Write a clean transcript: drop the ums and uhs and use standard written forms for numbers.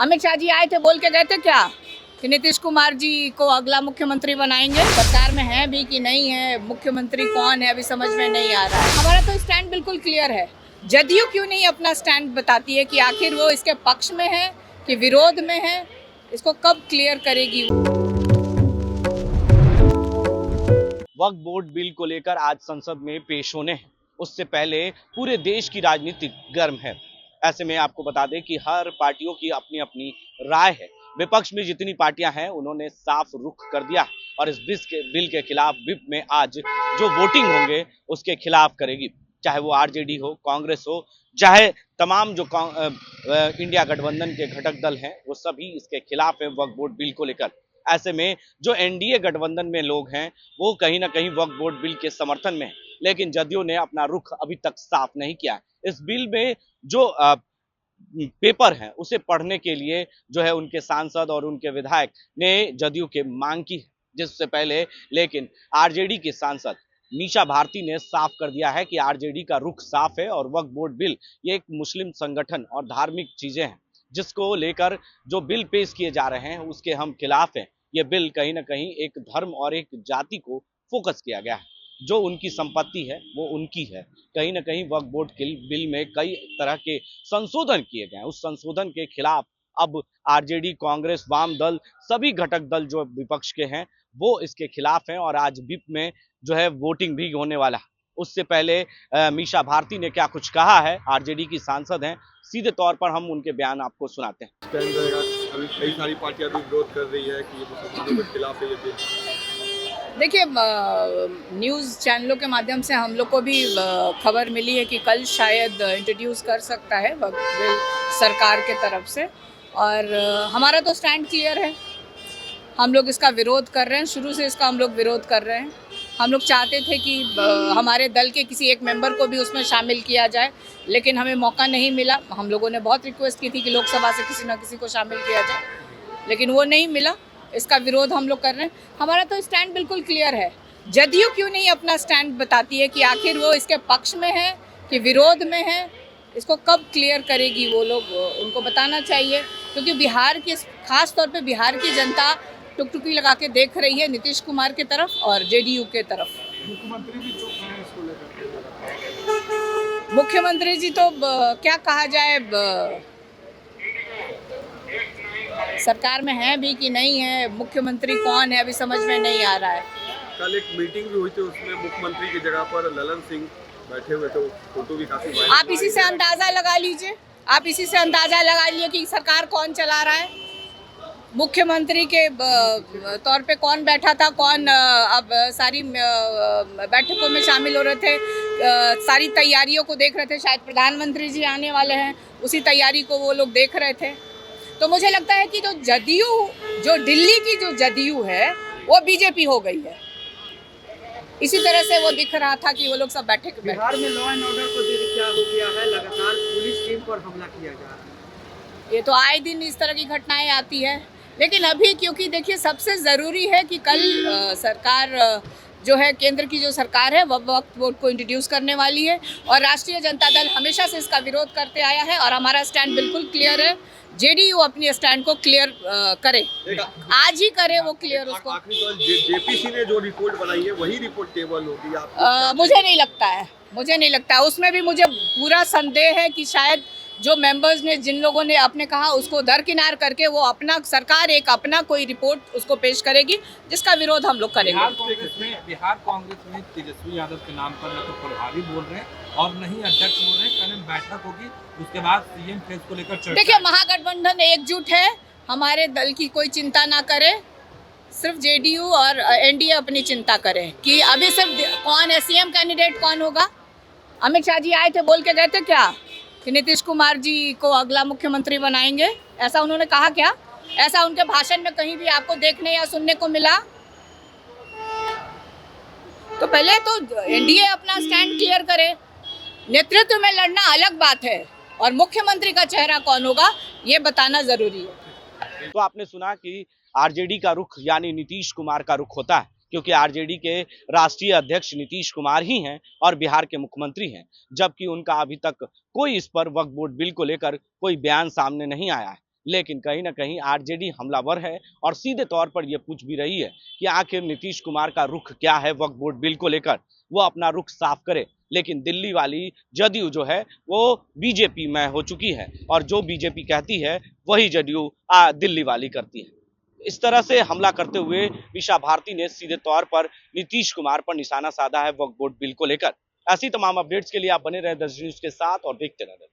अमित शाह जी आए थे, बोल के गए थे क्या कि नीतीश कुमार जी को अगला मुख्यमंत्री बनाएंगे। सरकार में है भी कि नहीं है, मुख्यमंत्री कौन है अभी समझ में नहीं आ रहा है। हमारा तो स्टैंड बिल्कुल क्लियर है। जदयू क्यों नहीं अपना स्टैंड बताती है कि आखिर वो इसके पक्ष में है कि विरोध में है, इसको कब क्लियर करेगी। वक्फ बोर्ड बिल को लेकर आज संसद में पेश होने हैं, उससे पहले पूरे देश की राजनीति गर्म है। ऐसे में आपको बता दें कि हर पार्टियों की अपनी अपनी राय है। विपक्ष में जितनी पार्टियां हैं उन्होंने साफ रुख कर दिया है और इस बिल के खिलाफ विप में आज जो वोटिंग होंगे उसके खिलाफ करेगी, चाहे वो आरजेडी हो, कांग्रेस हो, चाहे तमाम जो इंडिया गठबंधन के घटक दल हैं वो सभी इसके खिलाफ है वक्फ बोर्ड बिल को लेकर। ऐसे में जो एनडीए गठबंधन में लोग हैं वो कहीं ना कहीं वक्फ बोर्ड बिल के समर्थन में है, लेकिन जदयू ने अपना रुख अभी तक साफ नहीं किया है। इस बिल में जो पेपर है उसे पढ़ने के लिए जो है उनके सांसद और उनके विधायक ने जदयू के मांग की है, जिससे पहले लेकिन आरजेडी के सांसद मीशा भारती ने साफ कर दिया है कि आरजेडी का रुख साफ है और वक्फ बोर्ड बिल ये एक मुस्लिम संगठन और धार्मिक चीजें हैं, जिसको लेकर जो बिल पेश किए जा रहे हैं उसके हम खिलाफ हैं। ये बिल कहीं ना कहीं एक धर्म और एक जाति को फोकस किया गया है। जो उनकी संपत्ति है वो उनकी है। कहीं ना कहीं वक्फ बोर्ड के बिल में कई तरह के संशोधन किए गए हैं। उस संशोधन के खिलाफ अब आरजेडी, कांग्रेस, वाम दल, सभी घटक दल जो विपक्ष के हैं वो इसके खिलाफ हैं और आज विप में जो है वोटिंग भी होने वाला है। उससे पहले मीशा भारती ने क्या कुछ कहा है, आरजेडी की सांसद हैं, सीधे तौर पर हम उनके बयान आपको सुनाते हैं। स्टैंड रहेगा। अभी कई सारी पार्टियां भी विरोध कर रही है कि ये मुसलमानों के खिलाफ है ये बिल। देखिए, न्यूज़ चैनलों के माध्यम से हम लोग को भी खबर मिली है कि कल शायद इंट्रोड्यूस कर सकता है वक्फ बिल सरकार के तरफ से, और हमारा तो स्टैंड क्लियर है। हम लोग इसका विरोध कर रहे हैं, शुरू से इसका हम लोग विरोध कर रहे हैं। हम लोग चाहते थे कि हमारे दल के किसी एक मेंबर को भी उसमें शामिल किया जाए, लेकिन हमें मौका नहीं मिला। हम लोगों ने बहुत रिक्वेस्ट की थी कि लोकसभा से किसी ना किसी को शामिल किया जाए, लेकिन वो नहीं मिला। इसका विरोध हम लोग कर रहे हैं। हमारा तो स्टैंड बिल्कुल क्लियर है। जदयू क्यों नहीं अपना स्टैंड बताती है कि आखिर वो इसके पक्ष में है कि विरोध में है, इसको कब क्लियर करेगी वो लोग, उनको बताना चाहिए। क्योंकि बिहार की, खास तौर पे बिहार की जनता टुकटुकी लगा के देख रही है नीतीश कुमार की तरफ और जेडीयू के तरफ। मुख्यमंत्री भी चुप हैं इसको लेकर। मुख्यमंत्री जी तो क्या कहा जाए, सरकार में है भी कि नहीं है, मुख्यमंत्री कौन है अभी समझ में नहीं आ रहा है। कल एक मीटिंग भी हुई थी, उसमें मुख्यमंत्री की जगह पर ललन सिंह बैठे हुए थे, फोटो भी काफी वायरल। आप इसी से अंदाजा लगा लीजिए, आप इसी से अंदाजा लगा लिए कि सरकार कौन चला रहा है। मुख्यमंत्री के तौर पे कौन बैठा था, कौन अब सारी बैठकों में शामिल हो रहे थे, सारी तैयारियों को देख रहे थे। शायद प्रधानमंत्री जी आने वाले हैं, उसी तैयारी को वो लोग देख रहे थे। तो मुझे लगता है कि जो जदयू, जो दिल्ली की जो जदयू है वो बीजेपी हो गई है। इसी तरह से वो दिख रहा था कि वो लोग सब बैठे बिहार में लॉ एंड ऑर्डर को क्या हो गया है, लगातार पुलिस टीम पर हमला किया जा रहा है। ये तो आए दिन इस तरह की घटनाएं आती है, लेकिन अभी क्योंकि देखिए सबसे ज़रूरी है कि कल सरकार जो है, केंद्र की जो सरकार है, वह वक्फ बोर्ड को इंट्रोड्यूस करने वाली है और राष्ट्रीय जनता दल हमेशा से इसका विरोध करते आया है और हमारा स्टैंड बिल्कुल क्लियर है। जेडीयू अपनी स्टैंड को क्लियर करे, आज ही करे वो क्लियर उसको। जेपीसी ने जो रिपोर्ट बनाई है वही रिपोर्ट टेबल होगी। आप मुझे नहीं लगता है। उसमें भी मुझे पूरा संदेह है कि शायद जो मेंबर्स ने, जिन लोगों ने आपने कहा, उसको दरकिनार करके वो अपना, सरकार एक अपना कोई रिपोर्ट उसको पेश करेगी, जिसका विरोध हम लोग करेंगे। बिहार कांग्रेस में तेजस्वी यादव के नाम पर न तो प्रभारी बोल रहे हैं और न ही अध्यक्ष बोल रहे हैं। कल बैठक होगी, उसके बाद सीएम फेस को लेकर चर्चा। देखिए, महागठबंधन एकजुट है, हमारे दल की कोई चिंता ना करे, सिर्फ जेडीयू और एनडीए अपनी चिंता करें कि अभी सिर्फ कौन है सीएम कैंडिडेट, कौन होगा। अमित शाह जी आए थे, बोल के गए थे क्या कि नीतीश कुमार जी को अगला मुख्यमंत्री बनाएंगे, ऐसा उन्होंने कहा क्या? ऐसा उनके भाषण में कहीं भी आपको देखने या सुनने को मिला? तो पहले तो एनडीए अपना स्टैंड क्लियर करे। नेतृत्व में लड़ना अलग बात है और मुख्यमंत्री का चेहरा कौन होगा ये बताना जरूरी है। तो आपने सुना कि आरजेडी का रुख यानी नीतीश कुमार का रुख होता है, क्योंकि आरजेडी के राष्ट्रीय अध्यक्ष नीतीश कुमार ही हैं और बिहार के मुख्यमंत्री हैं, जबकि उनका अभी तक कोई इस पर वक्फ बोर्ड बिल को लेकर कोई बयान सामने नहीं आया है। लेकिन कहीं ना कहीं आरजेडी हमलावर है और सीधे तौर पर यह पूछ भी रही है कि आखिर नीतीश कुमार का रुख क्या है वक्फ बोर्ड बिल को लेकर, वो अपना रुख साफ करे। लेकिन दिल्ली वाली जदयू जो है वो बीजेपी में हो चुकी है और जो बीजेपी कहती है वही जदयू दिल्ली वाली करती है। इस तरह से हमला करते हुए मीसा भारती ने सीधे तौर पर नीतीश कुमार पर निशाना साधा है वक्फ बोर्ड बिल को लेकर। ऐसी तमाम अपडेट्स के लिए आप बने रहे 10 न्यूज के साथ और देखते रहें।